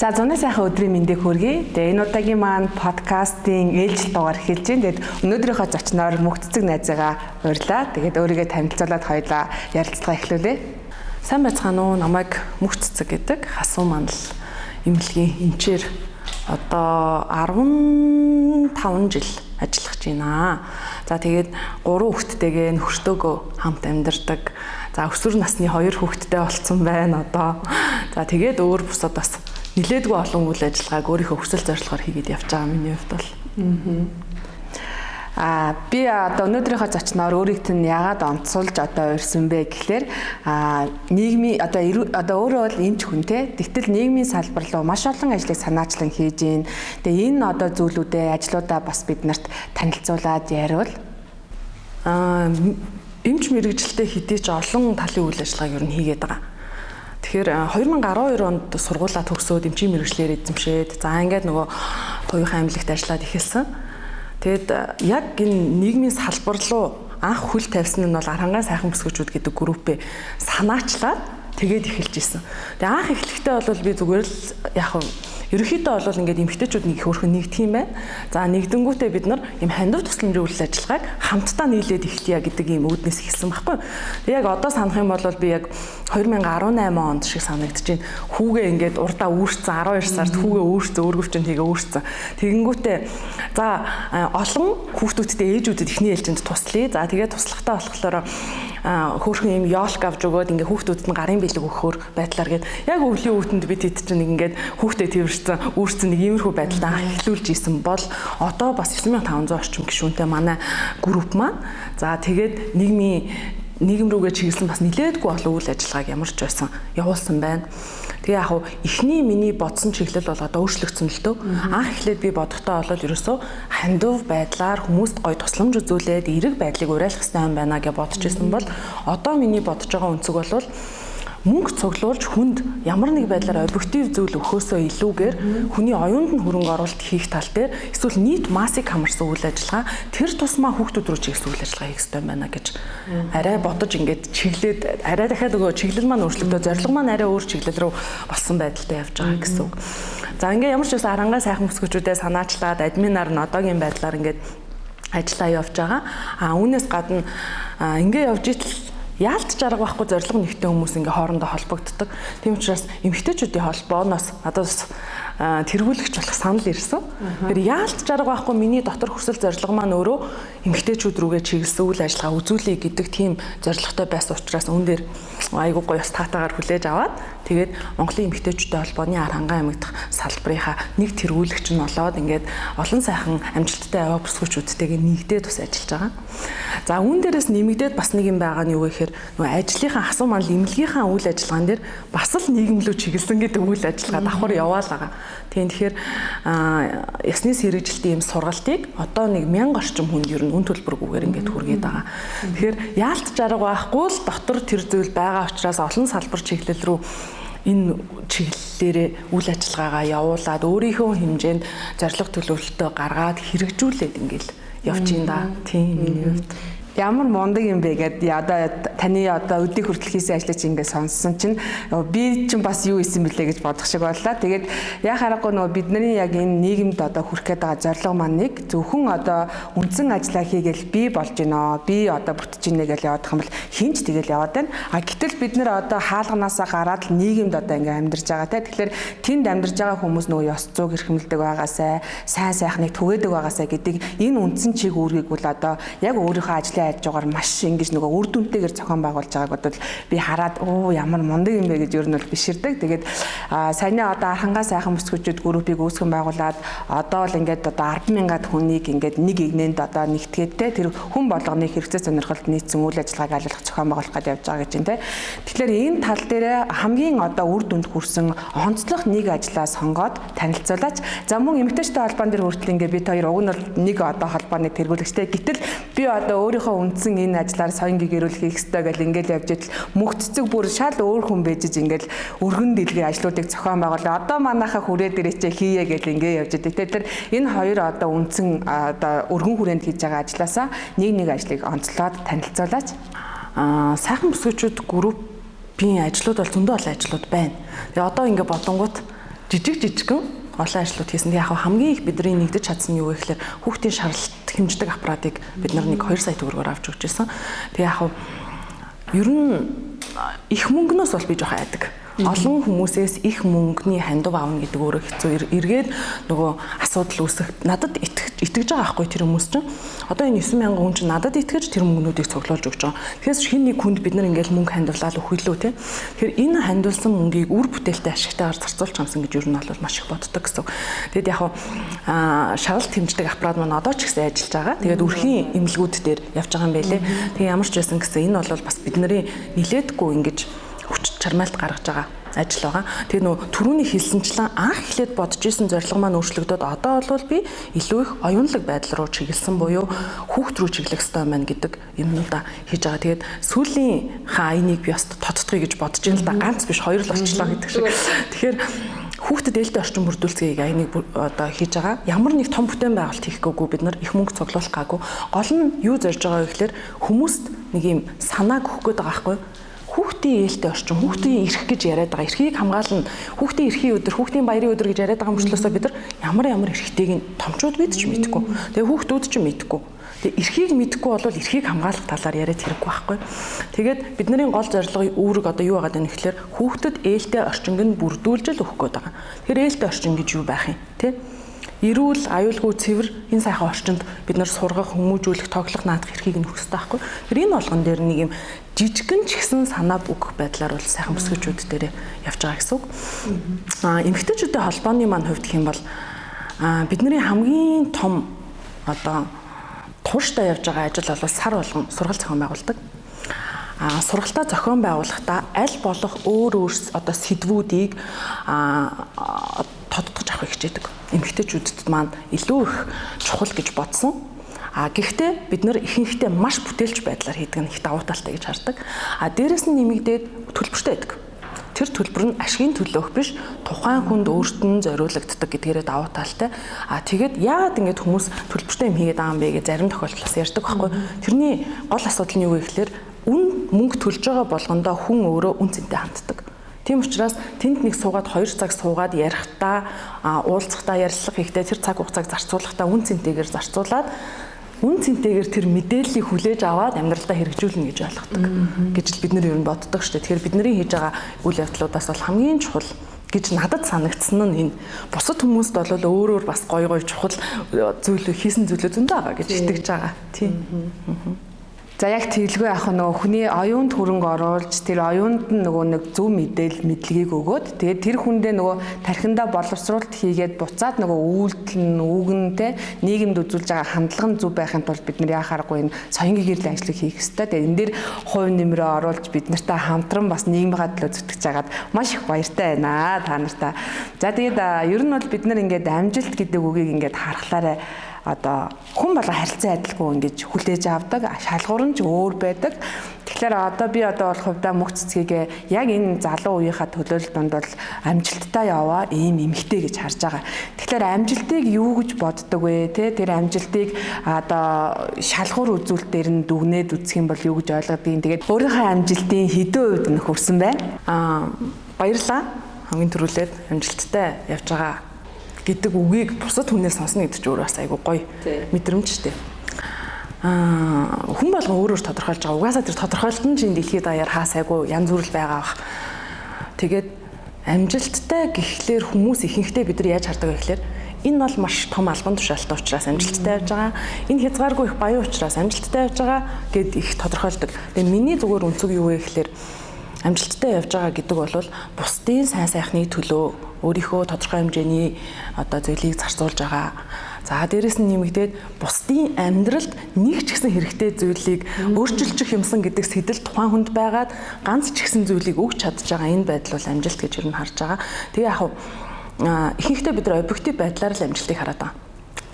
За зуны сайхан өдрийн мэндийг хүргэе. Тэгээ энэ удаагийн маань подкастын ээлжил дугаар эхэлж байна. Тэгээд өнөөдрийнхөө зочноор мөхцөг найзаагаа урьлаа. Тэгээд өөрийгөө танилцуулаад хоёлаа ярилцлага эхлүүлээ. Сайн байцгаана уу? Намайг мөхцөг гэдэг хасуу мандал эмнэлгийн эмчээр одоо 15 жил ажиллаж байна. За тэгээд 3 хүүхэдтэйгээ нөхөртөөгөө хамт амьдардаг. За өсвөр насны 2 хүүхэдтэй болсон байна одоо. За тэгээд өөр бусад бас нилээдгүй олон үйл ажиллагааг өөрийнхөө хүсэл зорилгоор хийгээд явж байгаа миний хувьд бол. Би одоо өнөөдрийнхөө зочноор өөрийгөө нь яагаад онцолж одоо урьсан бэ гэхлээр нийгмийн одоо өөрөө бол эмч хүн те. Тэгтэл нийгмийн салбар руу маш олон ажлыг санаачлан хийж гин. Тэгээ энэ одоо зүйлүүдээ ажлуудаа бас биднэрт танилцуулаад яриул. Эмч мэргэжилтэд хэдий ч олон талын үйл ажиллагааг ер нь хийгээд байгаа. Тэгэхээр 2012 онд сургуулаа төгсөөд эмчийн мэргэжлэр эзэмшээд за ингээд нөгөө туяахан амьлагт ажиллаад эхэлсэн. Тэгэд яг энэ нийгмийн салбар руу анх хөл тавьсан нь бол Арангаан сайхан бүсгүүчүүд гэдэг группээ санаачлаад тэгээд эхэлж исэн. Тэгээ анх эхлэхдээ бол би зүгээр л яг ерөнхийдөө бол ингээд эмэгтэйчүүд нэг их өөрхөн нэгдэх юм байна. За нэгдэнгүүтээ бид нар юм хандив тусламжийн үйл ажиллагааг хамтдаа нийлээд эхэлье гэдэг ийм үүднээс эхэлсэн байхгүй. Тэгээ яг одоо санах юм бол би яг 2018 онд шиг санагдаж байна. Хүүгээ ингээд урдаа үүссэн 12 сард хүүгээ үүссэн өөргөвчөнд хийгээ үүссэн. Тэгэнгүүтээ за олон хүүхдүүдтэй ээжүүдэд эхний ээлжинд туслая. За тэгээд туслахтаа болохоор хөөрхөн юм ёолк авч өгөөд ингээ хүүхдүүдэд нь гарын бэлэг өгөхөр байдлаар гээд яг өвлийн өвтөнд бид хэд чинь ингээд хүүхдээ тэрвэрсэн үүссэн нэг иймэрхүү байдалд анх эхлүүлж исэн бол одоо бас 9500 орчим гишүүнтэй манай групп маань за тэгээд нийгэм рүүгээ чиглэсэн бас нилээдгүй олон үйл ажиллагааг ямар ч байсан явуулсан байна. Тэгээ яг эхний миний бодсон чиглэл бол одоо өөрчлөгдсөн л дөө. Анх эхлээд би бодохдоо бол ерөөсөө хандив байдлаар хүмүүст гоё тусламж үзүүлээд эерэг байдлыг уриалах хэрэгтэй юм байна гэж бодож исэн бол одоо миний бодож байгаа өнцөг бол мөнгө цуглуулж хүнд ямар нэг байдлаар объектив зүйл өгөхөөсөө илүүгээр хүний оюунд нь хөрөнгө оруулалт хийх тал дээр эсвэл нийт массыг хамарсан үйл ажиллагаа тэр тусмаа хүүхдүүд рүү чиглэсэн үйл ажиллагаа хийх хэрэгтэй байна гэж арай бодож ингээд чиглээд арай дахиад нөгөө чиглэл маань өөрчлөгдөө зорилго маань арай өөр чиглэл рүү болсон байдалтай явж байгаа гэсэн үг. За ингээд ямар ч байсан Арангаан сайхан бүсгүүчүүдээ санаачлаад админаар нь одоогийн байдлаар ингээд ажиллаа явж байгаа. Үүнээс гадна ингээд явж итэл яалтч арга байхгүй зориг нэгтэй хүмүүс ингээ хоорондоо холбогддог. Тийм учраас эмэгтэйчүүдийн холбооноос надад бас тэргүүлэгч болох санал ирсэн. Тэгэхээр яалтч арга байхгүй миний дотор хүсэл зориг маань өөрөө эмэгтэйчүүд рүүгээ чиглэсэн үйл ажиллагаа үзүүлэе гэдэг тийм зорилготой байсан учраас үүн дээр айгуу гоё статагаар хүлээж аваад тэгээд Монголын эмэгтэйчүүдийн холбооны Арангаан аймаг дахь салбарынхаа нэг тэргүүлэгч нь болоод ингээд олон сайхан амжилттай аваа бүсгүүчүүдтэйгээ нэгдээд бас ажиллаж байгаа. За үүн дээрээс нэмэгдээд бас нэг юм байгаа нь юу гэхээр нөгөө ажлынхаа хасуу мандал эмнэлгийнхаа үйл ажиллагаан дээр бас л нийгэмлүү чиглэсэн гэдэг үйл ажиллагаа давхар яваал байгаа. Тэгэхээр ясны сэргэжилтийн юм сургалтыг одоо нэг 1000 орчим хүнд ер нь үн төлбөргүйгээр ингээд хүргээд байгаа. Тэгэхээр яалтч арга байхгүй л дотор тэр зүйл байгаа учраас олон салбар чиглэл рүү энэ чиглэлээрээ үйл ажиллагаагаа явуулаад өөрийнхөө хэмжээнд зорилго төлөвлөлтөө гаргаад хэрэгжүүлээд ингээд явж ин да. Тийм миний хувьд. Ямар мундаг юм бэ гэдэг одоо таны одоо өдний хүртэл хийсэн ажлыг ингээд сонссон чинь би чинь бас юу исэн бэлээ гэж бодох шиг боллоо. Тэгээд яа харахгүй нөгөө бидний яг энэ нийгэмд одоо хүрэх гээд байгаа зорилго маань нэг зөвхөн одоо үндсэн ажиллаа хийгээл би болж гинөө. Би одоо бүтэж гинэ гэж явах юм бол хинч тэгэл яваад байна. Гэтэл бид нэр одоо хаалганаасаа гараад л нийгэмд одоо ингээд амьдарч байгаа те. Тэгэхээр тэнд амьдарч байгаа хүмүүс нөгөө ёс зүйг эрхэмлдэг байгаасай, сайн сайхныг түгээдэг байгаасай гэдэг энэ үндсэн чиг үүргийг бол одоо яг өөрийнхөө ажлын аж жагаар маш ингэж нөгөө үр дүнтэйгээр зохион байгуулж байгааг бодвол би хараад ямар мундаг юм бэ гэж ер нь бол биширдэг. Тэгээд саяны одоо Арангаан сайхан бүсгүүчүүд группийг үүсгэн байгуулад одоо л ингээд одоо 100000-аад хүнийг ингээд нэг игнэнд одоо нэгтгээд те тэр хүн болгоны хэрэгцээ сонирхолд нийцсэн үйл ажиллагааг алуулах зохион байгуулах гэж явж байгаа гэж байна те. Тэгэхээр энэ тал дээр хамгийн одоо үр дүнд хүрсэн онцлог нэг ажлаа сонгоод танилцуулаач. За мөн эмэгтэйчтэй холбоон дээр хүртэл ингээд бид хоёр уг нь бол нэг одоо холбооны тэргүүлэгчтэй. Гэтэл би одоо өөрийнхөө үндсэн энэ ажлаар соён гэгэрүүл хийх ёстой гэл ингээл явж идэл мөхцөг бүр шал өөр хүн бэжж ингээл өргөн дэлгэрийн ажлуудыг зохион байгуулаа. Одоо манайхаа хүрээ дээрээ хийе гэл ингээ явж идэг. Тэгэхээр энэ хоёр одоо үндсэн одоо өргөн хүрээнд хийж байгаа ажлаасаа нэг ажлыг онцлоод танилцуулаач. Сайхан бүсгүүчүүд группийн ажлууд бол зөндөө олон ажлууд байна. Тэгээ одоо ингээ бодонгууд жижигхэн олон ажлууд хийсэн. Яг хамгийн их бидний нэгдэж чадсан юу вэ гэхээр хүүхдийн шаралт хэмждэг аппаратыг бид нар 1-2 сая төгрөгөөр авч өгч байсан. Тэгээ яг ер нь их мөнгнөөс бол би жоохон айдаг. Олон хүмүүсээс их мөнгөний хандив аавна гэдэг өөрөө хэцүү. Эргээд нөгөө асуудал үүсэх надад итгэж байгаа байхгүй тэр хүмүүс чинь. Одоо энэ 9,000 хүн чинь надад итгэж тэр мөнгнүүдийг цуглуулж өгч байгаа. Тэгэхээр хин нэг хүнд бид нар ингээл мөнгө хандивлаад өгөх илүү те. Тэгэхээр энэ хандивлсан мөнгийг үр бүтээлтэй ашигтайгаар зарцуулж хамсан гэж ер нь бол маш их боддог гэсэн. Тэгэд яг шаралт хэмждэг аппарат маань одоо ч гэсэн ажиллаж байгаа. Тэгээд өрхийн эмнэлгүүд дээр явж байгаа юм байлээ. Тэгээ ямар ч байсан гэсэн энэ бол бас бидний нилээдгүй ингэж хүч чармайлт гаргаж байгаа ажил байгаа. Тэгээ нөө түрүүний хэлсэнчлэн анх эхлээд бодож исэн зорилго маань өөрчлөгдөд одоо бол би илүү их оюунлаг байдал руу чиглэсэн буюу хүүхд рүү чиглэх ёстой байна гэдэг юмнуудаа хийж байгаа. Тэгээд сүүлийн энийг би бас тодтогё гэж бодож байна л да. Ганц биш хоёр л орчлоо гэдэг шиг. Тэгэхээр хүүхдэд ээлтэй орчин бүрдүүлцгийг энийг одоо хийж байгаа. Ямар нэг том бүтээн байгуулалт хийхгүйгүй бид нар их мөнгө цуглуулах гаагүй. Гол нь юу зорж байгаа вэ гэхээр хүмүүст нэг юм санааг өгөх гээд байгаа байхгүй. Хүүхдийн ээлтэй орчин, хүүхдийн эрх гэж яриад байгаа. Эрхийг хамгаална. Хүүхдийн эрхийн өдөр, хүүхдийн баярын өдөр гэж яриад байгаа мөрчлөөсөө бид нар ямар эрхтэйг нь томчууд бид ч мэдэхгүй. Тэгээ хүүхдүүд ч мэдэхгүй. Тэгээ эрхийг мэдэхгүй бол эрхийг хамгаалах талаар яриад хэрэггүй байхгүй. Тэгээд бидний гол зорилго үүрэг одоо юу байгаа вэ гэхээр хүүхдэд ээлтэй орчинг нь бүрдүүлж л өгөх гээд байгаа. Тэгэхээр ээлтэй орчин гэж юу байх юм те? Эрүүл, аюулгүй, цэвэр энэ сайхан орчинд бид нар сургах, хүмүүжүүлэх, тоглох, наадах эрхийг нь өгөх хэрэгтэй байхгүй. Тэр энэ болгон дээр нэг юм жижигэн ч гэсэн санаа өгөх байдлаар бол сайхан бүсгүүчүүд дээр явж байгаа гэсэн үг. Эмэгтэйчүүдийн холбооны маань хувьд гэх юм бол бидний хамгийн том одоо тууштай явж байгаа ажил бол сар болгон сургалт зохион байгуулдаг. Сургалтаа зохион байгуулахдаа аль болох өөр одоо сэдвүүдийг тодтогч авахыг хичээдэг. Эмэгтэйчүүдэд маань илүү их чухал гэж бодсон. Гэхдээ бид нар ихэнхдээ маш бүтээлч байдлаар хийдэг нь их давуу талтай гэж хардаг. Дээрээс нь нэмэгдээд төлбөртэй байдаг. Тэр төлбөр нь ашигын төлөөх биш, тухайн хүнд өөртөө нь зориулагддаг гэдгээрээ давуу талтай. Тэгээд яагаад ингэж хүмүүс төлбөртэй юм хийгээд байгаа юм бэ гэж зарим тохиолдолд бас ярьдаг байхгүй. Тэрний гол асуудал нь юу вэ гэхээр үн мөнгө төлж байгаа болгондоо хүн өөрөө үн цэнтэй ханддаг. Тийм учраас тэнд нэг суугаад 2 цаг суугаад ярихдаа уулзахдаа ярилцлага хийхдээ тэр цаг хугацааг зарцуулахдаа үн цэнтэйгээр зарцуулаад үн цэнтэйгээр тэр мэдээллийг хүлээж аваад амьдралдаа хэрэгжүүлнэ гэж ойлгодог гэж л бид нэр ер нь боддог шүү дээ. Тэгэхээр бидний хийж байгаа үйл явдлуудаас бол хамгийн чухал гэж надад санагдсан нь энэ бусад хүмүүст бол өөрөөр бас гой чухал зүйлөө хийсэн зүйлүүд зөндөө байгаа гэж итгэж байгаа. Тийм. За яг тэглгүй ах нөгөө хүний оюунд хөрөнгө оруулж тэр оюунд нь нөгөө нэг зөв мэдлэгийг өгөөд тэгээд тэр хүндээ нөгөө тархиндаа боловсруулалт хийгээд буцаад нөгөө үйлдэл нь үгэнтэй нийгэмд үзүүлж байгаа хандлага нь зөв байхын тулд бид нар яхааргүй энэ соёнгийн гэрлийн ажлыг хийх ёстой. Тэгээд энэ дээр хувь нэмрээ оруулж бид нартай хамтран бас нийгмийн төлөө зүтгэж байгаад маш их баяртай байна та нартай. За тэгээд ер нь бол бид нар ингээд амжилт гэдэг үгийг ингээд харахлаараа одоо хүн болго харилцан адилгүй ингэж хүлээж авдаг, шалгуур нь ч өөр байдаг. Тэгэхээр одоо би бол хувьдаа мөх цэцгийг яг энэ залуу үеийнхаа төлөөлөл донд бол амжилттай яваа ийм эмэгтэй гэж харж байгаа. Тэгэхээр амжилтыг юу гэж боддог вэ? Тэр амжилтыг одоо шалгуур үзүүлэлт дээр нь дүгнээд үзэх юм бол юу гэж ойлгодог юм. Тэгээд өөрийнхөө амжилтын хэдэн хувьд нь хүрсэн байна? Баярлалаа. Хамгийн түрүүлээд амжилттай явж байгаа гэдэг үгийг бусад хүнээс сонсно гэдэг чинь өөрөө бас айгүй гоё мэдрэмж шүү дээ. Хүн болгон өөрөөр тодорхойлж байгаа. Угаасаа тэр тодорхойлолт нь чинь дэлхийд даяар хаас айгүй янз бүр л байгаа бах. Тэгээд амжилттай гэхлээр хүмүүс ихэнхдээ бид нар яаж хардаг вэ гэхлээр энэ бол маш том албан тушаалтай учраас амжилттай явж байгаа. Энэ хязгааргүй их баян учраас амжилттай явж байгаа гэд их тодорхойлдог. Тэгээд миний зүгээр үнцэг юу вэ гэхлээр амжилттай явж байгаа гэдэг бол бусдын сайн сайхны төлөө өөрийнхөө тодорхой хэмжээний одоо зүйлийг зарцуулж байгаа. За дээрэс нь нэмэгдээд бусдын амьдралд нэг ч гэсэн хэрэгтэй зүйлийг өөрчилчих юмсан гэдэг сэтэл тухайн хүнд байгаад ганц ч гэсэн зүйлийг өгч чадж байгаа энэ байдал бол амжилт гэж юу н харж байгаа. Тэгээ яг ихэнхдээ бид нар объектив байдлаар л амжилтыг хараад байгаа.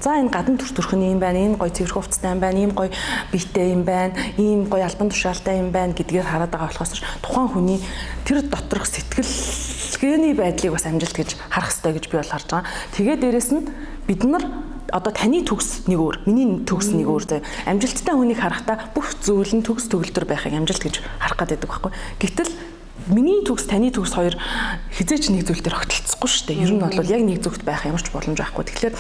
За энэ гадна төрх нь юм байна, энэ гоё цэвэрхэн хувцастай юм байна, ийм гоё биетэй юм байна, ийм гоё албан тушаалтай юм байна гэдгээр хараад байгаа болохоос тухайн хүний тэр доторх сэтгэлгээний байдлыг бас амжилт гэж харах хэрэгтэй гэж би бол харж байгаа. Тэгээ дээрэс нь бид нар одоо таны төгс нэг өөр, миний төгс нэг өөр заяа. Амжилттай хүнийг харахтаа бүх зүйл нь төгс төгөлдөр байхыг амжилт гэж харах гэдэг байхгүй. Гэтэл миний төгс таны төгс хоёр хизээч нэг зүйл дээр огтлцохгүй шүү дээ. Ер нь бол яг нэг зүгт байх ямар ч боломж байхгүй. Тэгэхээр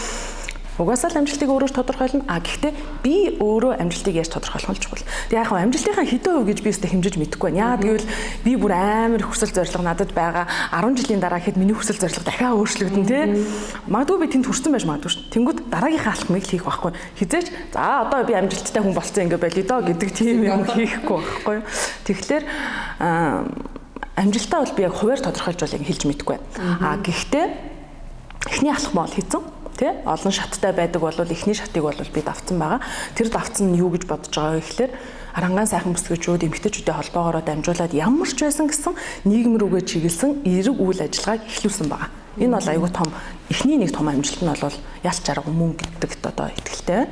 угаасаа л амжилтыг өөрөө тодорхойлно. Гэхдээ би өөрөө амжилтыг яаж тодорхойлох вэ? Тэг яг хаа амжилтынхаа хэдэн хувь гэж би өөртөө хэмжиж мэдэхгүй байна. Яагаад гэвэл би бүр амар хүсэл зорилго надад байгаа. 10 жилийн дараа хэд миний хүсэл зорилго дахиад өөрчлөгдөн тий. Магадгүй би тэнд хүрсэн байж магадгүй шүү. Тэнгүүд дараагийн алхмыг хийх байхгүй. Хизээч за одоо би амжилттай хүн болцсон ингэ байли доо гэдэг тийм юм хийхгүй байхгүй. Тэгэхээр амжилтаа бол би яг хуваар тодорхойлж бол хэлж мэдэхгүй байна. Гэхдээ эхний алхам бол хийцэн. Тэ олон шаттай байдаг бол эхний шатыг бол би давцсан байгаа. Тэр давцсан нь юу гэж бодож байгаа вэ гэхээр арангаан сайхан бүсгүйчүүд эмэгтэйчүүдийн холбоогоор дамжуулаад ямар ч байсан гэсэн нийгэм рүүгээ чиглэсэн эерэг үйл ажиллагааг эхлүүлсэн байгаа. Энэ бол аюул том эхний нэг том амжилт нь бол ялч арга мөн гэдэгт одоо итгэлтэй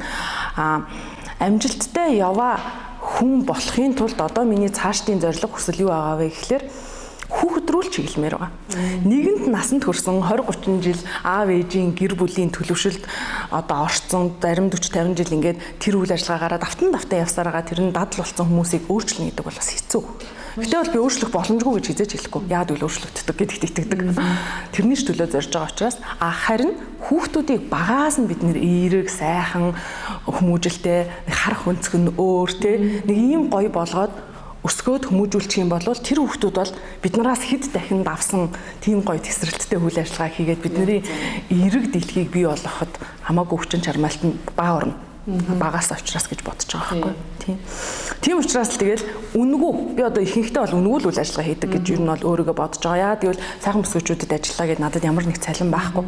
байна. Амжилттай яваа хүн болохын тулд одоо миний цаашдын зорилго хүсэл юу байгаа вэ гэхээр хүүхэд рүү л чиглэмээр байгаа. Нэгэнт насанд хүрсэн 20-30 жил аав ээжийн гэр бүлийн төлөвшөлд одоо орцсон зарим 40-50 жил ингээд тэр үйл ажиллагаагаараа давтан явсаар байгаа тэр нь дадал болсон хүмүүсийг өөрчлөнө гэдэг бол бас хэцүү. Гэтэл бол би өөрчлөх боломжгүй гэж хизээж хэлэхгүй. Яад үл өөрчлөгддөг гэдэгт итгэдэг. Тэрний ч төлөө зорж байгаа учраас харин хүүхдүүдийг багаас нь бид нэр эерэг, сайхан, хүмүүжлтэй, харах өнцг нь өөр те нэг ийм гоё болгоод өсгөөд хүмүүжүүлчих юм бол тэр хүүхдүүд бол биднээс хэд дахин давсан тийм гоё тесрэлттэй үйл ажиллагаа хийгээд бидний эерэг дэлхийг бий болгоход хамаагүй хүчин чармаалт нь баа орно. Багаас авчраас гэж бодож байгаа байхгүй. Тийм учраас л тэгэл үнгүү би одоо ихэнхдээ бол үнгүү л үйл ажиллагаа хийдэг гэж юу нь бол өөрийгөө бодож байгаа. Яа тэгвэл сайхан бүсгүйчүүдэд ажиллаа гэдээ надад ямар нэг цалин байхгүй.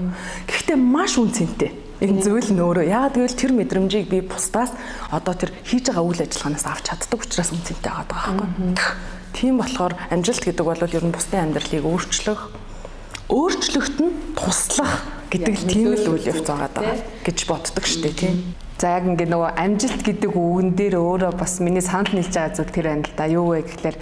Гэхдээ маш үнцэнтэй. Энэ зүйл нь өөрөө яа тэгвэл тэр мэдрэмжийг би бусдаас одоо тэр хийж байгаа үйл ажиллагаанаас авч чаддаг учраас үнцэнтэй байгаа байхгүй. Тийм болохоор амжилт гэдэг бол ер нь бусдын амьдралыг өөрчлөхт нь туслах гэдэг л тийм л үйл явц байгаа гэж боддог шүү дээ тийм. За яг ингээ нөгөө амжилт гэдэг үгэн дээр өөрөө бас миний санал нийлж байгаа зүйл тэр байна л да. Юу вэ гэхээр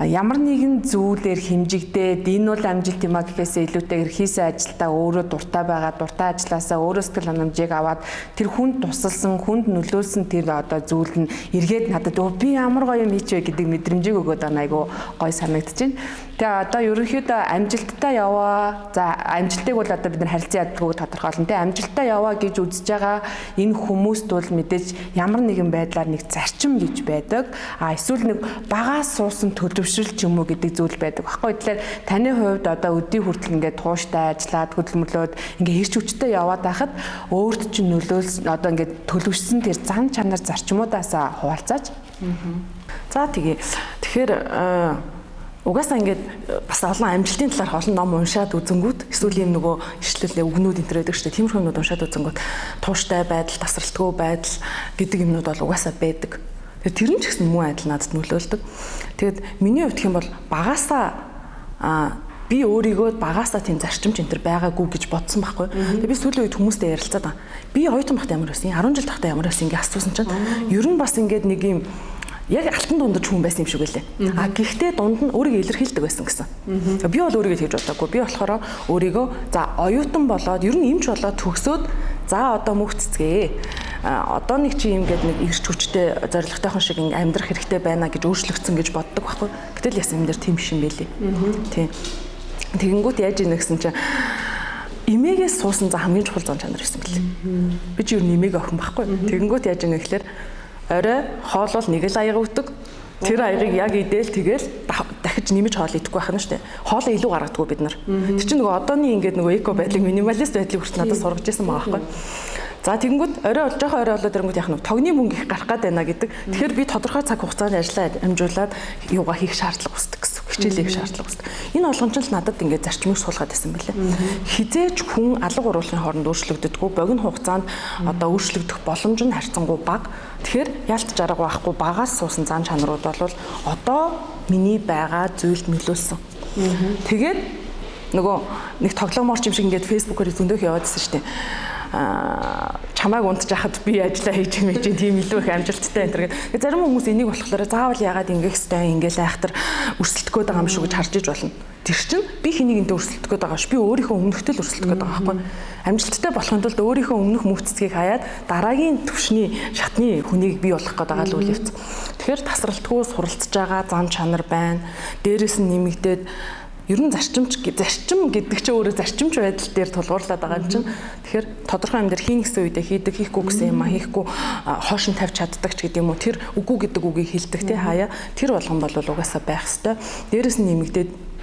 ямар нэгэн зүйлээр хэмжигдээд энэ бол амжилт юм а гэхээсээ илүүтэйгээр хийсэн ажилдаа өөрөө дуртай байгаа, дуртай ажилласаа өөрөө сэтгэл ханамжийг аваад тэр хүнд тусалсан, хүнд нөлөөлсөн тэр одоо зүйл нь эргээд надад би ямар гоё юм хийчихвэ гэдэг мэдрэмжийг өгөөд байгаа айгу гоё санагдчихэв. Тэгээ одоо ерөнхийдөө амжилттай яваа. За амжилтыг бол одоо бид нар харилцан яддаг тодорхойлно. Тэгээ амжилттай яваа гэж үзэж байгаа энэ хүмүүст бол мэдээж ямар нэгэн байдлаар нэг зарчим гэж байдаг. Эсвэл нэг багаас суусан төлөвшил ч юм уу гэдэг зүйл байдаг. Баггүй тэгэхээр таны хувьд одоо өдний хүртэл ингээд тууштай ажиллаад хөдөлмөрлөөд ингээд хэрч хүчтэй яваад байхад өөрт чинь нөлөөлсөн одоо ингээд төлөвшсөн тэр зан чанар зарчмуудаас хуваалцааж. За тэгэхээр угаасаа ингээд бас олон амжилтын талаар олон ном уншаад үзэнгүүт эсвэл юм нөгөө ишлэл үгнүүд энэ байдаг шүү дээ. Тиймэрхүү юмнууд уншаад үзэнгүүт тууштай байдал, тасралтгүй байдал гэдэг юмнууд бол угаасаа байдаг. Тэр нь ч гэсэн муу адил надад нөлөөлдөг. Тэгэд миний хувьд гэх юм бол багаасаа би өөрийгөө багаасаа тийм зарчимч энэ төр байгаагүй гэж бодсон байхгүй. Тэгээ би сүүлийн үед хүмүүстэй ярилцаад байгаа. Би оюутан багтаа ямар байсан, 10 жил тахтаа ямар байсан ингэ асуусан чинь ер нь бас ингээд нэг юм яг алтан дундаж хүн байсан юм шиг үлээ. Гэхдээ дунд нь өөрийгөө илэрхийлдэг байсан гэсэн. Би бол өөрийгөө тэгж бодоагүй. Би болохоор өөрийгөө за оюутан болоод ер нь эмч болоод төгсөөд за одоо мөх цэцгээ. Одоо нэг чи юм гээд нэг ирч хүчтэй зоригтойхон шиг ингэ амьдрах хэрэгтэй байна гэж өөрчлөгдсөн гэж боддог байхгүй. Гэтэл яс юм дээр тийм биш юм байлээ. Тийм. Тэгэнгүүт яаж ийнэ гэсэн чинь эмээгээс суусан за хамгийн чухал зан чанар байсан бэлээ. Би чи ер нь эмээг охин байхгүй. Тэгэнгүүт яаж ийнэ гэхээр орой хоолол нэг л аяга өгдөг. Тэр аягыг яг идээл тэгэл дахиж нэмж хоол идэхгүй байх нь шүү дээ. Хоолоо илүү гаргадаггүй бид нар. Тэр чинь нөгөө одооний ингээд нөгөө эко байдлыг минималист байдлыг хүртэл надад сургаж ирсэн байгаа байхгүй. За тэгэнгүүт орой болж байгаа орой болоод ирэнгүүт яг нь тогны мөнгө их гарах гээд байна гэдэг. Тэгэхээр би тодорхой цаг хугацаанд ажиллаа амжуулаад юугаа хийх шаардлага үүсдэг гэсэн. Хичээлээ хийх шаардлага үүсдэг. Энэ болгонч л надад ингээд зарчмыг суулгаад байсан байлээ. Хизээч хүн алга уруулахын хооронд өөрчлөгддөггүй, богино хугацаанд одоо өөрчлөгдөх боломж нь харьцангуй бага. Тэгэхээр ялт жаргал байхгүй багаас суусан зан чанарууд бол одоо миний байгаа зүйлд нөлөөлсөн. Тэгээд нөгөө нэг тоглооморч юм шиг ингээд фэйсбүүкээр зөндөөх яваадсэн шүү дээ. Чамайг унтжахад би ажиллаа хийж юм чинь тийм илүү их амжилттай энэ төр. Зарим хүмүүс энийг болохоор заавал яагаад ингээх хэвээр ингээл айхтар өрсөлдөх гээд байгаа юм шүү гэж харж иж болно. Тэр чинь би хэнийг энэ өрсөлдөх гээд байгаа ш. Би өөрийнхөө өмнөхтэй л өрсөлдөх гээд байгаа байхгүй. Амжилттай болохын тулд өөрийнхөө өмнөх мөвцгийг хаяад дараагийн төвшний шатны хүнийг бий болгох гээд байгаа л үйл явц. Тэгэхээр тасралтгүй суралцж байгаа зан чанар байна. Дээрээс нь нэмэгдээд ер нь зарчим гэдэг чинь өөрөө зарчимч байдал дээр тулгуурлаад байгаа юм чинь. Тэгэхээр тодорхой юм дээр хийнэ гэсэн үедээ хийдэг, хийхгүй гэсэн юм хийхгүй хоош нь тавьж чаддаг ч гэдэг юм уу. Тэр үгүй гэдэг үгийг хэлдэг тий хаяа. Тэр болгон бол угаасаа байх хэвээр. Дээрээс нь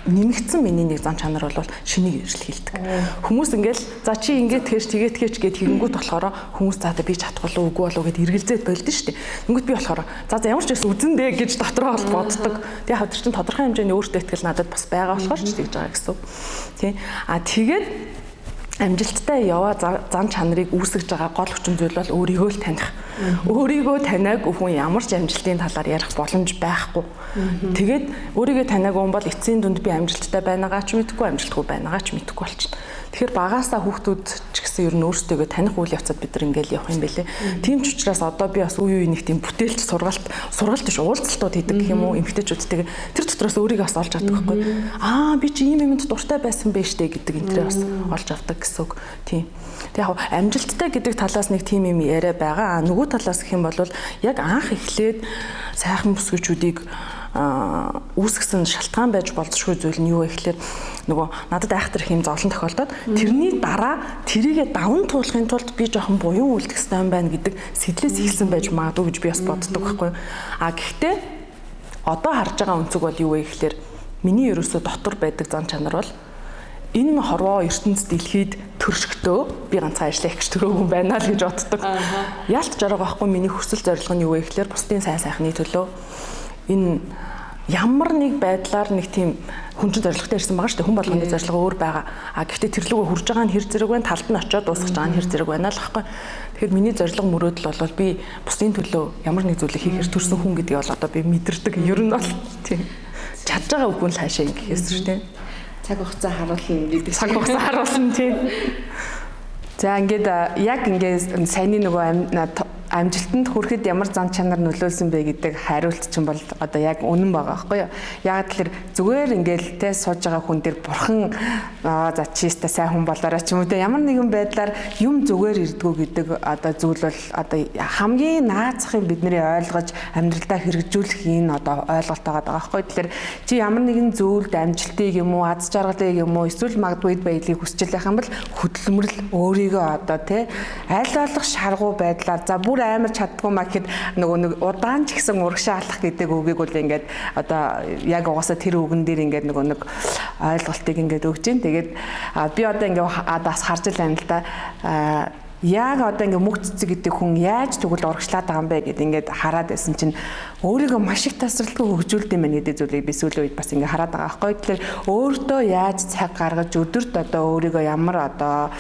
нэмэгдсэн миний нэг зан чанар бол шинийг эргэлхийлдэг. Хүмүүс ингээл за чи ингээд тэгэж гэд тэгэнгүүт болохоор хүмүүс за би чадахгүй үгүй болов гэд эргэлзээд болдсон шүү дээ. Тэнгүүт би болохоор за ямар ч гэсэн үзэндээ гэж дотроо боддог. Тэгээ хав тэр чин тодорхой хэмжээний өөртөө итгэл надад бас байгаа болохоор ч тэгж байгаа гэсэн. Тий. Тэгээд амжилттай яваа зан чанарыг үүсгэж байгаа гол хүчин зүйл бол өөрийгөө л таних. Өөрийгөө таниаг хүн ямар ч амжилтын талаар ярих боломж байхгүй. Тэгээд өөрийгөө таниаг хүн бол эцсийн дүнд би амжилттай байнаагаа ч мэдгүй, амжилтгүй байнаагаа ч мэдгүй болчихно. Тэгэхээр багаасаа хүүхдүүд ч гэсэн ер нь өөрсдөө таних үйл явцад бид нар ингээл явах юм бэлээ. Тийм ч учраас одоо би бас үе үе нэг тийм бүтээлч сургалт биш уулзалтууд хийдэг гэх юм уу эмэгтэйчүүдтэйгээ тэр дотроос өөрийгөө бас олж авдаг байхгүй. Би чи ийм юмд дуртай байсан байж тээ гэдэг энтрээ бас олж авдаг гэсэн үг. Тийм. Тэг яг амжилттай гэдэг талаас нэг тийм юм яриа байгаа. Нөгөө талаас гэх юм бол яг анх эхлээд сайхан бүсгүйчүүдийг үүсгэсэн шалтгаан байж болзошгүй зүйл нь юу вэ гэхээр нөгөө надад айхтар их юм зовлон тохиолдоод тэрний дараа тэрийгэ даван туулахын тулд би жоохон буян үлдэх хэрэгтэй юм байна гэдэг сэтлээс ихсэн байж магадгүй гэж би бас боддог байхгүй. Гэхдээ одоо харж байгаа өнцөг бол юу вэ гэхээр миний ерөөсөө дотор байдаг зан чанар бол энэ хорвоо ертөнцид дэлхийд төршгтөө би ганцхан ажиллах гэж төрөөгүй байна л гэж боддог. Яалт жаргал байхгүй миний хүсэл зорилго нь юу вэ гэхээр бусдын сайн сайхны төлөө энэ ямар нэг байдлаар нэг тийм хүн чинь зорилготой ирсэн байгаа шүү дээ. Хүн болгоны зорилго өөр байгаа. Гэхдээ тэр лүгөө хурж байгаа нь хэр зэрэг байна, талд нь очиод дуусгаж байгаа нь хэр зэрэг байна л байхгүй. Тэгэхээр миний зорилго мөрөөдөл бол би бусдын төлөө ямар нэг зүйлийг хийхээр төрсөн хүн гэдгийг бол одоо би мэдэрдэг. Ер нь бол тийм чадж байгаа үгүй л хаашаа ингэхээс шүү дээ. Цаг хугацаа харуулна гэдэг. Цаг хугацаа харуулна тийм. За ингээд яг ингээд саяны нөгөө амжилтанд хүрэхэд ямар зан чанар нөлөөлсөн бэ гэдэг хариулт чинь бол одоо яг үнэн байгаа байхгүй юу? Яг тэр зүгээр ингээл те сууж байгаа хүн дээр бурхан за чиста сайн хүн болоорой ч юм уу те ямар нэгэн байдлаар юм зүгээр ирдгүү гэдэг одоо зүйл бол одоо хамгийн наацхын бидний ойлгож амьдралдаа хэрэгжүүлэх энэ одоо ойлголт байгаа байхгүй юу? Тэгэхээр чи ямар нэгэн зүйлд амжилтыг юм уу аз жаргалыг юм уу эсвэл магадгүй байдлыг хүсэж байх юм бол хөдөлмөрл өөрийгөө одоо те аль болох шаргуу байдлаар за бүр амар чаддгүй маа гэхэд нөгөө нэг удаан ч гэсэн урагшаа алах гэдэг үгийг бол ингээд одоо яг угаасаа тэр үгэн дээр ингээд нөгөө нэг ойлголтыг ингээд өгч जैन. Тэгээд би одоо ингээд бас харж байна л да. Яг одоо ингээд мөх цэцэг гэдэг хүн яаж тэгвэл урагшлаад байгаа юм бэ гэдээ ингээд хараад байсан чинь өөрийгөө маш их тасралтгүй хөгжүүлдэг юм байна гэдэг зүйлийг би сүүлийн үед бас ингээд хараад байгаа байхгүй. Тэгэхээр өөртөө яаж цаг гаргаж өдөрт одоо өөрийгөө ямар одоо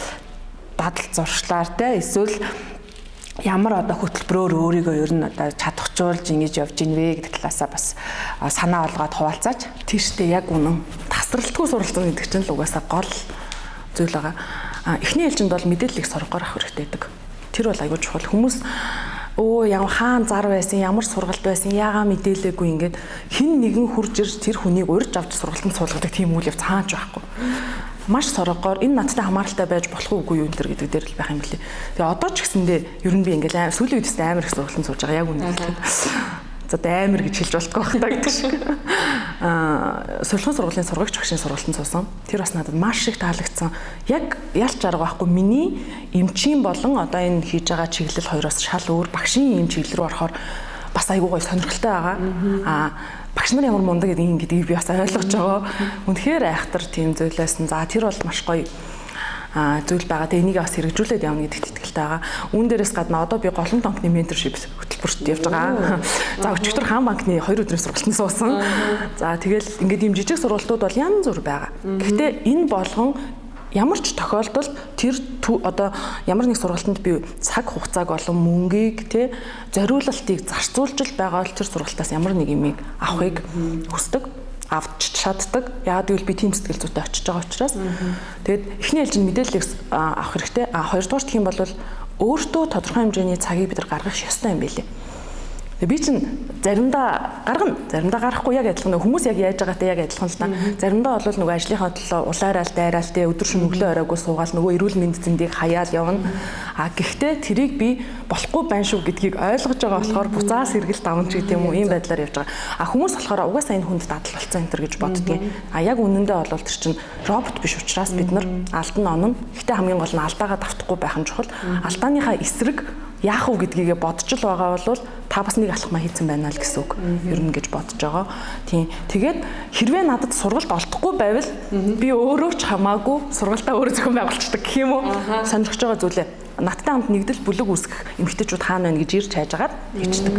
дадал зуршлаар те эсвэл ямар одоо хөтөлбөрөөр өөрийгөө ер нь одоо чадахжуулж ингэж явж ийн вэ гэдэг талаасаа бас санаа олгоод хуваалцаач. Тийштэй яг үнэн. Тасралтгүй суралцсан гэдэг чинь л угаасаа гол зүйл байгаа. Эхний ээлжинд бол мэдээллийг соргоор авах хэрэгтэй байдаг. Тэр бол аягүй чухал. Хүмүүс ямар хаан зар байсан, ямар сургалт байсан, яагаа мэдээлээгүй ингээд хэн нэгэн хурж ирж тэр хүнийг урьж авч сургалтанд суулгадаг тийм үйл явц хаанч байхгүй. Маш соргоор энэ надтай хамааралтай байж болох уугүй юу энэ төр гэдэг дээр л байх юм билий. Тэгээ одоо ч гэсэндээ ер нь би ингээл сүүлийн үедээс амар их сургалтанд сууж байгаа яг үнэ. За амар гэж хэлж болтгоо байх та гэдэг шиг. Сургалтын сургуулийн сургагч багшийн сургалтанд суусан. Тэр бас надад маш их таалагдсан. Яг ялч арга байхгүй миний эмчийн болон одоо энэ хийж байгаа чиглэл хоёроос шал өөр багшийн эм чиглэл рүү орохоор бас айгүй гоё сонирхолтой байгаа. Багш нар ямар мундаг гэдгийг би бас ойлгож байгаа. Үнэхээр айхтар тийм зүйлээс нь за тэр бол маш гоё зүйл байгаа. Тэгээ энийг бас хэрэгжүүлээд явна гэдэгт итгэлтэй байгаа. Үүн дээрээс гадна одоо би голланд банкны менторшип хөтөлбөрт явж байгаа. За өчигдөр хаан банкны 2 өдрийн сургалтанд суусан. За тэгэл ингээд ийм жижиг сургалтууд бол янз бүр байгаа. Гэхдээ энэ болгон ямар ч тохиолдолд тэр одоо ямар нэг сургалтанд би цаг хугацааг болон мөнгийг те зориулалтыг зарцуулж байгаа бол тэр сургалтаас ямар нэг юмыг авахыг хүсдэг, авч чаддаг. Яг гэвэл би тийм сэтгэл зүйтэй очиж байгаа учраас тэгээд эхний ээлжинд мэдээллийг авах хэрэгтэй. Хоёрдугаар гэх юм бол өөртөө тодорхой хэмжээний цагийг бид нар гаргах ёстой юм билээ. Би чинь заримдаа гаргана, заримдаа гарахгүй яг адилхан хүмүүс яг яаж байгаатай яг адилхан л та. Заримдаа бол нөгөө ажлынхаа төлөө улаарал дайраал те өдөр шөнө өглөө оройгоо суугаал нөгөө эрүүл мэнд зэндийг хаяал явна. Гэхдээ тэрийг би болохгүй байна шүү гэдгийг ойлгож байгаа болохоор буцаа сэргэл давна ч гэдэг юм уу ийм байдлаар явж байгаа. Хүмүүс болохоор угаасаа энэ хүнд дадал болсон энэ төр гэж боддгийн. Яг үнэндээ бол тэр чинь робот биш учраас бид нар алдан онно. Гэхдээ хамгийн гол нь алдаагаа давтахгүй байх нь чухал. Алдааныхаа эсрэг яах вэ гэдгийгээ бодож л байгаа бол та бас нэг алхмаа хийцэн байна л гэсэн үг. Ер нь гэж бодож байгаа. Тийм. Тэгээд хэрвээ надад сургалт олдохгүй байвал би өөрөө ч хамаагүй сургалтаа өөрөө зохион байгуулцдаг гэх юм уу? Сонирхож байгаа зүйлээ. Надтай хамт нэгдэл бүлэг үүсгэх эмэгтэйчүүд хаана байна гэж ирж хайж агаад хийчдэг.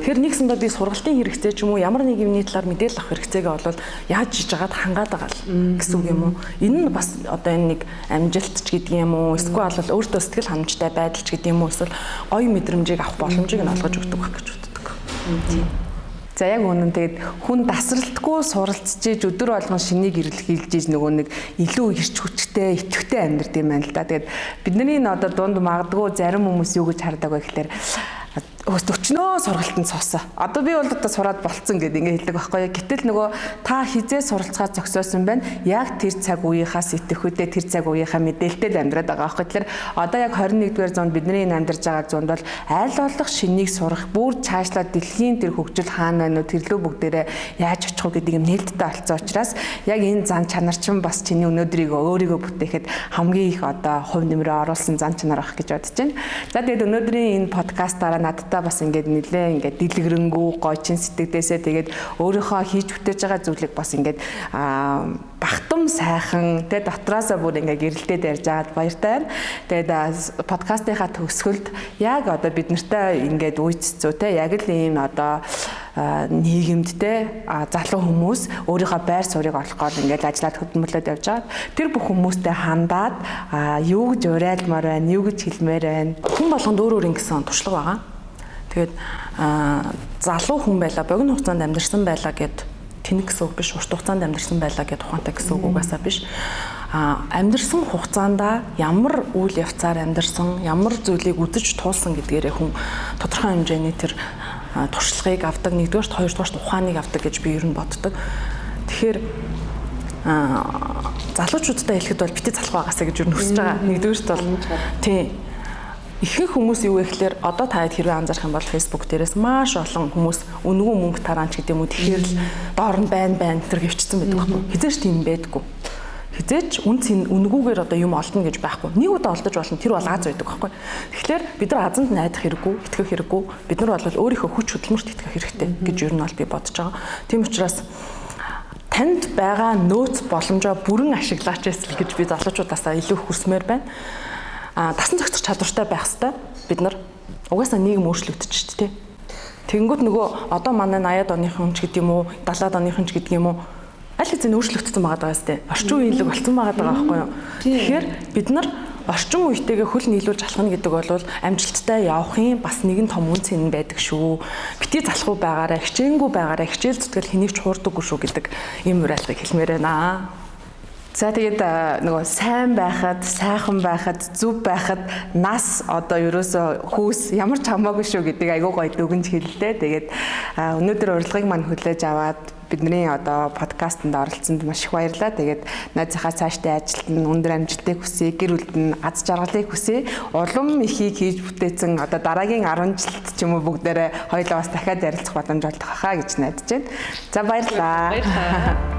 Тэгэхээр нэгсэндээ би сургалтын хэрэгцээ ч юм уу ямар нэг юмны талаар мэдээлэл авах хэрэгцээгээ бол яаж хийж агаад хангаад байгаа л гэсэн үг юм уу? Энэ нь бас одоо энэ нэг амжилт ч гэдэг юм уу? Эсвэл бол өөртөө сэтгэл ханамжтай байдал ч гэдэг юм уу? Эсвэл гоё мэдрэмжийг авах боломжийг нь олгож өгдөг байх гэж боддог. Тийм. За яг үнэн тэгээд хүн тасралтгүй суралцж иж өдөр болгон шинийг эрэлхийлж иж нөгөө нэг илүү ирч хүчтэй, идэвхтэй амьдрд юм байна л да. Тэгээд бидний энэ одоо дунд магадгүй зарим хүмүүс юу гэж хардаг вэ гэхээр өчнөө сургалтанд суусан. Одоо би бол одоо сураад болцсон гэдэг ингэ хэлдэг байхгүй юу. Гэтэл нөгөө та хизээ суралцгаа зогсоосон байна. Яг тэр цаг үеийнхаас итэхүүдээ тэр цаг үеийнхаа мэдээлэлтэд амьдраад байгаа байхгүй. Тэгэхээр одоо яг 21-р зуунд бидний амьдарч байгаа зуунд бол аль болох шинийг сурах, бүр цаашлаад дэлхийн тэр хөгжил хаана байна уу, тэрлүү бүгдээрээ яаж очих вэ гэдэг юм нээлттэй болсон учраас яг энэ зан чанар чинь бас чиний өнөөдрийг өөрийгөө бүтээхэд хамгийн их одоо хувь нэмрээ оруулсан зан чанар ах гэж бодож байна. За тэгээд өнөөдрийн энэ подкастаараа надтай бас ингээд нэлээ ингээд дэлгэрэнгүй гойчин сэтгэлдээсээ тэгээд өөрийнхөө хийж бүтээж байгаа зүйлийг бас ингээд багтам сайхан тэ дотроосоо бүр ингээд гэрэлтээд ярьж байгаад баяртай байна. Тэгээд подкастынхаа төгсгөлд яг одоо бид нартай ингээд үйццүү тэ яг л ийм одоо нийгэмд те залуу хүмүүс өөрийнхөө байр суурийг олохоор ингээд ажиллаад хөдөлмөрлөд явж байгаа. Тэр бүх хүмүүстэй хандаад юу гэж уриалмаар байна, юу гэж хэлмээр байна. Хүн болгонд өөр өөр ингэсэн туршлага байгаа. Тэгээд залуу хүн байла, богино хугацаанд амьдарсан байла гэд тэнэг гэсэн үг биш, урт хугацаанд амьдарсан байла гэд ухаантай гэсэн үг угаасаа биш. Амьдарсан хугацаанд ямар үйл явцаар амьдарсан, ямар зүйлийг үзэж туулсан гэдгээрээ хүн тодорхой хэмжээний тэр туршлагыг авдаг, нэгдүгээрт хоёрдугаарт ухааныг авдаг гэж би ер нь боддог. Тэгэхээр залуучуудтай хэлэхэд бол бити залах байгаасаа гэж ер нь хүсэж байгаа. Нэгдүгээрт бол тийм ихэнх хүмүүс юу вэ гэхээр одоо та хэрвээ анзаарах юм бол Facebook дээрээс маш олон хүмүүс үнэгүй мөнгө тараанч гэдэг юм уу тэгэхээр л доор нь байна тэр гэвчсэн байдаг байхгүй. Хизээч тийм байдаггүй. Хизээч үнгүүгээр одоо юм олдно гэж байхгүй. Нэг удаа олдож болно тэр бол аз байдаг байхгүй. Тэгэхээр бид нар азанд найдах хэрэггүй, итгэх хэрэггүй. Бид нар бол өөрийнхөө хүч хөдөлмөрт итгэх хэрэгтэй гэж ер нь бол би бодож байгаа. Тийм учраас танд байгаа нөөц боломжоо бүрэн ашиглаач гэж би залуучуудаасаа илүү хүсмээр байна. Дасан зохицох чадвартай байх хэрэгтэй. Бид нар угаасаа нийгэм өөрчлөгдөж шүү дээ. Тэгэнгүүт нөгөө одоо манай 80-аад оныхон ч гэдэг юм уу, 70-аад оныхон ч гэдэг юм уу аль хэзээ өөрчлөгдсөн байгаа даа сте. Орчин үеийнлэг болсон байгаа байхгүй юу? Тэгэхээр бид нар орчин үетэйгээ хөл нийлүүлж алхна гэдэг бол амжилттай явахын бас нэгэн том үн цэн байдаг шүү. Бити залхуу байгаараа, хичээнгүй байгаараа, хичээл зүтгэл хэнийг ч хуурдаггүй шүү гэдэг ийм уриалгыг хэлмээр байна. За тэгээд нөгөө сайн байхад, сайхан байхад, зөв байхад нас одоо ерөөсөө хүүс ямар ч хамаагүй шүү гэдэг айгүй гоё дүгнж хэллээ. Тэгээд өнөөдөр урилгыг мань хүлээж аваад бидний одоо подкастт оролцсонд маш их баярлалаа. Тэгээд найзынхаа цаашдын ажилд нь өндөр амжилтыг хүсье, гэр бүлд нь аз жаргалыг хүсье. Улам ихийг хийж бүтээсэн одоо дараагийн 10 жилд ч юм уу бүгдээрээ хоёулаа бас дахиад ярилцах боломж олдох хаа гэж найдаж байна. За баярлалаа. Баярлалаа.